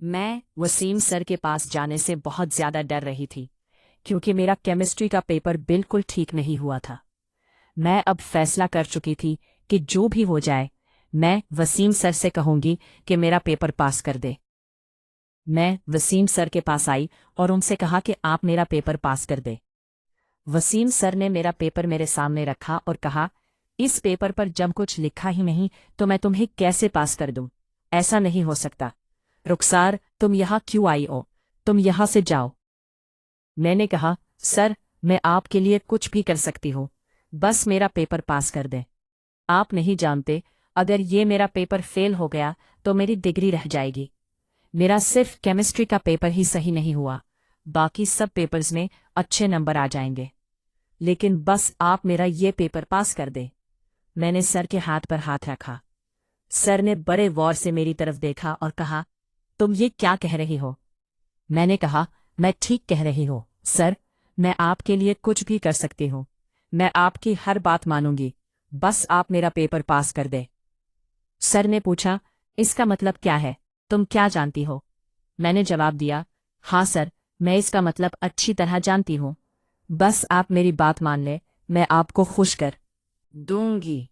मैं वसीम सर के पास जाने से बहुत ज्यादा डर रही थी क्योंकि मेरा केमिस्ट्री का पेपर बिल्कुल ठीक नहीं हुआ था। मैं अब फैसला कर चुकी थी कि जो भी हो जाए मैं वसीम सर से कहूंगी कि मेरा पेपर पास कर दे। मैं वसीम सर के पास आई और उनसे कहा कि आप मेरा पेपर पास कर दे। वसीम सर ने मेरा पेपर मेरे सामने रखा और कहा, इस पेपर पर जब कुछ लिखा ही नहीं तो मैं तुम्हें कैसे पास कर दूं? ऐसा नहीं हो सकता। रुखसार, तुम यहाँ क्यों आई हो? तुम यहाँ से जाओ। मैंने कहा, सर मैं आपके लिए कुछ भी कर सकती हूँ, बस मेरा पेपर पास कर दें। आप नहीं जानते, अगर ये मेरा पेपर फेल हो गया तो मेरी डिग्री रह जाएगी। मेरा सिर्फ केमिस्ट्री का पेपर ही सही नहीं हुआ, बाकी सब पेपर्स में अच्छे नंबर आ जाएंगे, लेकिन बस आप मेरा ये पेपर पास कर दें। मैंने सर के हाथ पर हाथ रखा। सर ने बड़े गौर से मेरी तरफ देखा और कहा, तुम ये क्या कह रही हो? मैंने कहा, मैं ठीक कह रही हूँ सर, मैं आपके लिए कुछ भी कर सकती हूँ। मैं आपकी हर बात मानूंगी, बस आप मेरा पेपर पास कर दे। सर ने पूछा, इसका मतलब क्या है? तुम क्या जानती हो? मैंने जवाब दिया, हाँ सर, मैं इसका मतलब अच्छी तरह जानती हूँ। बस आप मेरी बात मान ले, मैं आपको खुश कर दूंगी।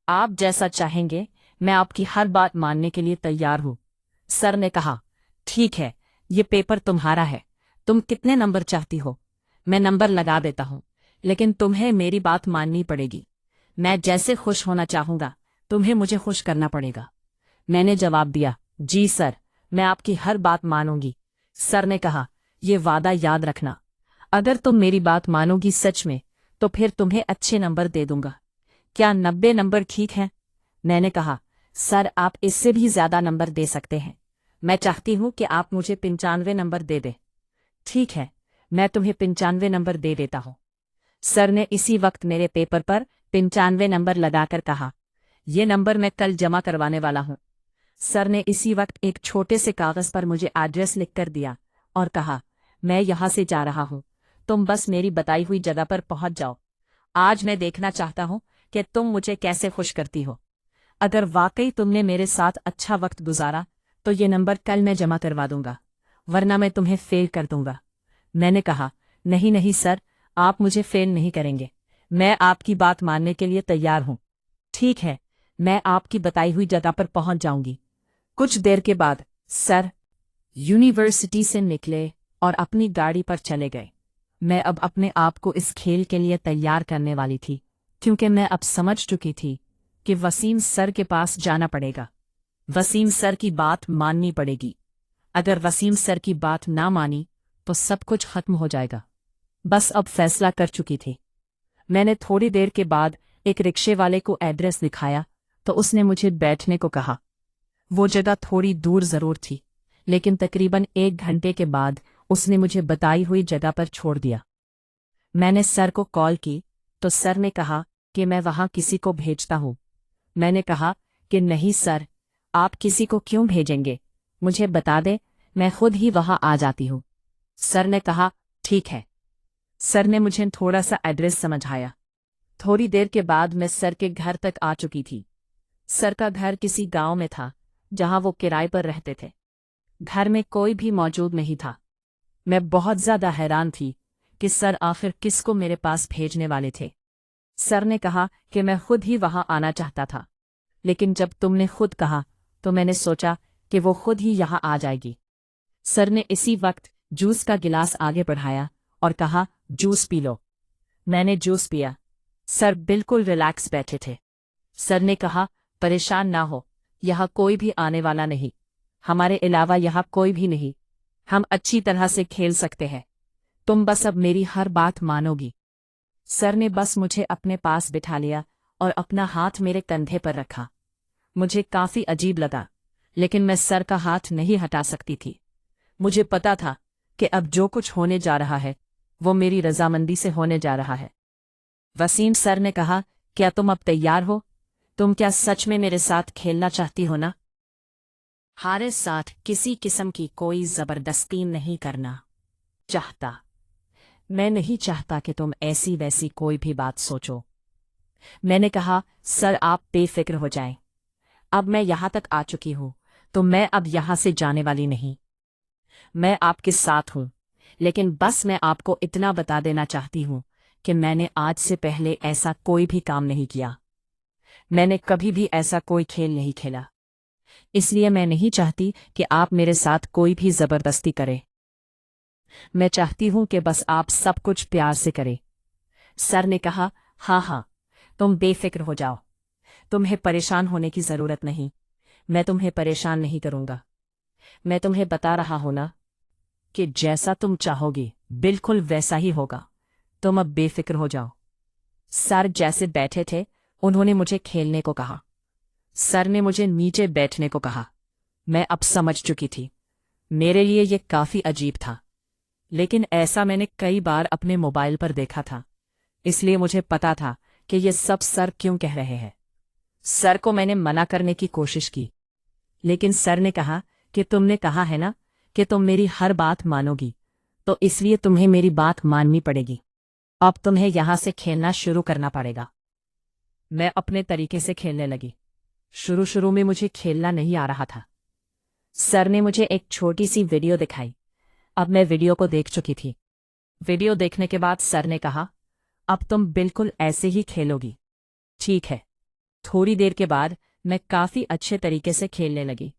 आप जैसा चाहेंगे, मैं आपकी हर बात मानने के लिए तैयार हूँ। सर ने कहा, ठीक है, ये पेपर तुम्हारा है। तुम कितने नंबर चाहती हो? मैं नंबर लगा देता हूँ, लेकिन तुम्हें मेरी बात माननी पड़ेगी। मैं जैसे खुश होना चाहूंगा, तुम्हें मुझे खुश करना पड़ेगा। मैंने जवाब दिया, जी सर, मैं आपकी हर बात मानूंगी। सर ने कहा, ये वादा याद रखना, अगर तुम मेरी बात मानोगी सच में, तो फिर तुम्हें अच्छे नंबर दे दूंगा। क्या 90 नंबर ठीक है? मैंने कहा, सर आप इससे भी ज्यादा नंबर दे सकते हैं। मैं चाहती हूं कि आप मुझे 95 नंबर दे दें। ठीक है, मैं तुम्हें 95 नंबर दे देता हूं। सर ने इसी वक्त मेरे पेपर पर 95 नंबर लगाकर कहा, ये नंबर मैं कल जमा करवाने वाला हूं। सर ने इसी वक्त एक छोटे से कागज पर मुझे एड्रेस लिखकर दिया और कहा, मैं यहां से जा रहा हूं, तुम बस मेरी बताई हुई जगह पर पहुंच जाओ। आज मैं देखना चाहता हूं कि तुम मुझे कैसे खुश करती हो। अगर वाकई तुमने मेरे साथ अच्छा वक्त गुजारा तो ये नंबर कल मैं जमा करवा दूंगा, वरना मैं तुम्हें फेल कर दूंगा। मैंने कहा, नहीं नहीं सर, आप मुझे फेल नहीं करेंगे। मैं आपकी बात मानने के लिए तैयार हूं। ठीक है, मैं आपकी बताई हुई जगह पर पहुंच जाऊंगी। कुछ देर के बाद सर यूनिवर्सिटी से निकले और अपनी गाड़ी पर चले गए। मैं अब अपने आप को इस खेल के लिए तैयार करने वाली थी, क्योंकि मैं अब समझ चुकी थी कि वसीम सर के पास जाना पड़ेगा। वसीम सर की बात माननी पड़ेगी। अगर वसीम सर की बात ना मानी तो सब कुछ खत्म हो जाएगा। बस अब फैसला कर चुकी थी। मैंने थोड़ी देर के बाद एक रिक्शे वाले को एड्रेस दिखाया तो उसने मुझे बैठने को कहा। वो जगह थोड़ी दूर जरूर थी, लेकिन तकरीबन 1 घंटे के बाद उसने मुझे बताई हुई जगह पर छोड़ दिया। मैंने सर को कॉल की तो सर ने कहा कि मैं वहां किसी को भेजता हूं। मैंने कहा कि नहीं सर, आप किसी को क्यों भेजेंगे, मुझे बता दे, मैं खुद ही वहां आ जाती हूं। सर ने कहा, ठीक है। सर ने मुझे थोड़ा सा एड्रेस समझाया। थोड़ी देर के बाद मैं सर के घर तक आ चुकी थी। सर का घर किसी गांव में था जहां वो किराए पर रहते थे। घर में कोई भी मौजूद नहीं था। मैं बहुत ज्यादा हैरान थी कि सर आखिर किसको मेरे पास भेजने वाले थे। सर ने कहा कि मैं खुद ही वहां आना चाहता था, लेकिन जब तुमने खुद कहा तो मैंने सोचा कि वो खुद ही यहां आ जाएगी। सर ने इसी वक्त जूस का गिलास आगे बढ़ाया और कहा, जूस पी लो। मैंने जूस पिया। सर बिल्कुल रिलैक्स बैठे थे। सर ने कहा, परेशान ना हो, यहाँ कोई भी आने वाला नहीं। हमारे अलावा यहाँ कोई भी नहीं। हम अच्छी तरह से खेल सकते हैं। तुम बस अब मेरी हर बात मानोगी। सर ने बस मुझे अपने पास बिठा लिया और अपना हाथ मेरे कंधे पर रखा। मुझे काफी अजीब लगा, लेकिन मैं सर का हाथ नहीं हटा सकती थी। मुझे पता था कि अब जो कुछ होने जा रहा है वो मेरी रजामंदी से होने जा रहा है। वसीम सर ने कहा, क्या तुम अब तैयार हो? तुम क्या सच में मेरे साथ खेलना चाहती हो ना? हारे साथ किसी किस्म की कोई जबरदस्ती नहीं करना चाहता। मैं नहीं चाहता कि तुम ऐसी वैसी कोई भी बात सोचो। मैंने कहा, सर आप बेफिक्र हो जाएं। अब मैं यहां तक आ चुकी हूं तो मैं अब यहां से जाने वाली नहीं। मैं आपके साथ हूं, लेकिन बस मैं आपको इतना बता देना चाहती हूं कि मैंने आज से पहले ऐसा कोई भी काम नहीं किया। मैंने कभी भी ऐसा कोई खेल नहीं खेला, इसलिए मैं नहीं चाहती कि आप मेरे साथ कोई भी जबरदस्ती करें। मैं चाहती हूं कि बस आप सब कुछ प्यार से करें। सर ने कहा, हाँ हाँ, तुम बेफिक्र हो जाओ। तुम्हें परेशान होने की जरूरत नहीं। मैं तुम्हें परेशान नहीं करूंगा। मैं तुम्हें बता रहा हूं ना कि जैसा तुम चाहोगी बिल्कुल वैसा ही होगा। तुम अब बेफिक्र हो जाओ। सर जैसे बैठे थे, उन्होंने मुझे खेलने को कहा। सर ने मुझे नीचे बैठने को कहा। मैं अब समझ चुकी थी। मेरे लिए ये काफी अजीब था, लेकिन ऐसा मैंने कई बार अपने मोबाइल पर देखा था, इसलिए मुझे पता था कि ये सब सर क्यों कह रहे हैं। सर को मैंने मना करने की कोशिश की, लेकिन सर ने कहा कि तुमने कहा है ना कि तुम मेरी हर बात मानोगी, तो इसलिए तुम्हें मेरी बात माननी पड़ेगी। अब तुम्हें यहां से खेलना शुरू करना पड़ेगा। मैं अपने तरीके से खेलने लगी। शुरू शुरू में मुझे खेलना नहीं आ रहा था। सर ने मुझे एक छोटी सी वीडियो दिखाई। अब मैं वीडियो को देख चुकी थी। वीडियो देखने के बाद सर ने कहा, अब तुम बिल्कुल ऐसे ही खेलोगी। ठीक है। थोड़ी देर के बाद मैं काफी अच्छे तरीके से खेलने लगी।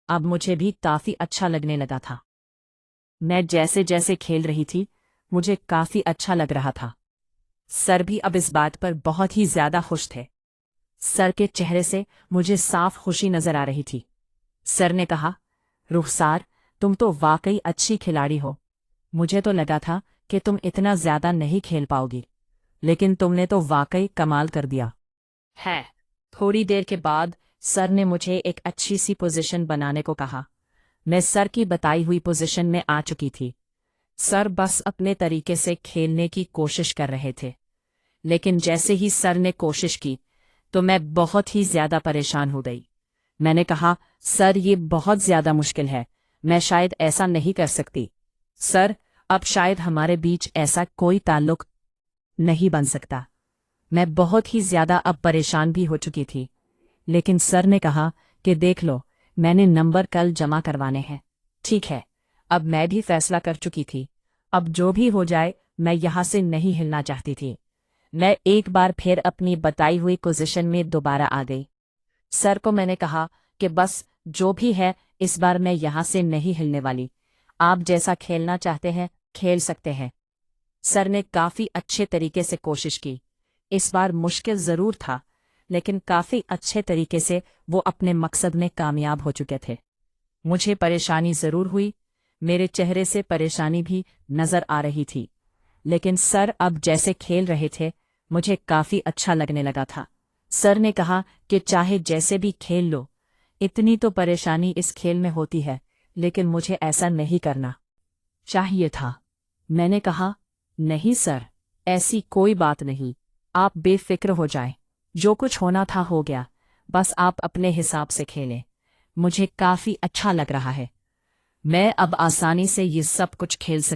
अब मुझे भी काफी अच्छा लगने लगा था। मैं जैसे जैसे खेल रही थी, मुझे काफी अच्छा लग रहा था। सर भी अब इस बात पर बहुत ही ज्यादा खुश थे। सर के चेहरे से मुझे साफ खुशी नजर आ रही थी। सर ने कहा, रुखसार, तुम तो वाकई अच्छी खिलाड़ी हो। मुझे तो लगा था कि तुम इतना ज्यादा नहीं खेल पाओगी, लेकिन तुमने तो वाकई कमाल कर दिया है। थोड़ी देर के बाद सर ने मुझे एक अच्छी सी पोजीशन बनाने को कहा। मैं सर की बताई हुई पोजीशन में आ चुकी थी। सर बस अपने तरीके से खेलने की कोशिश कर रहे थे, लेकिन जैसे ही सर ने कोशिश की तो मैं बहुत ही ज्यादा परेशान हो गई। मैंने कहा, सर ये बहुत ज्यादा मुश्किल है, मैं शायद ऐसा नहीं कर सकती। सर, अब शायद हमारे बीच ऐसा कोई ताल्लुक नहीं बन सकता। मैं बहुत ही ज्यादा अब परेशान भी हो चुकी थी, लेकिन सर ने कहा कि देख लो, मैंने नंबर कल जमा करवाने हैं। ठीक है। अब मैं भी फैसला कर चुकी थी। अब जो भी हो जाए, मैं यहां से नहीं हिलना चाहती थी। मैं एक बार फिर अपनी बताई हुई पोजीशन में दोबारा आ गई। सर को मैंने कहा कि बस जो भी है, इस बार मैं यहां से नहीं हिलने वाली। आप जैसा खेलना चाहते हैं खेल सकते हैं। सर ने काफी अच्छे तरीके से कोशिश की। इस बार मुश्किल जरूर था, लेकिन काफी अच्छे तरीके से वो अपने मकसद में कामयाब हो चुके थे। मुझे परेशानी जरूर हुई, मेरे चेहरे से परेशानी भी नजर आ रही थी, लेकिन सर अब जैसे खेल रहे थे, मुझे काफी अच्छा लगने लगा था। सर ने कहा कि चाहे जैसे भी खेल लो, इतनी तो परेशानी इस खेल में होती है, लेकिन मुझे ऐसा नहीं करना चाहिए था। मैंने कहा, नहीं सर, ऐसी कोई बात नहीं, आप बेफिक्र हो जाएं। जो कुछ होना था हो गया, बस आप अपने हिसाब से खेलें। मुझे काफी अच्छा लग रहा है। मैं अब आसानी से ये सब कुछ खेल सकती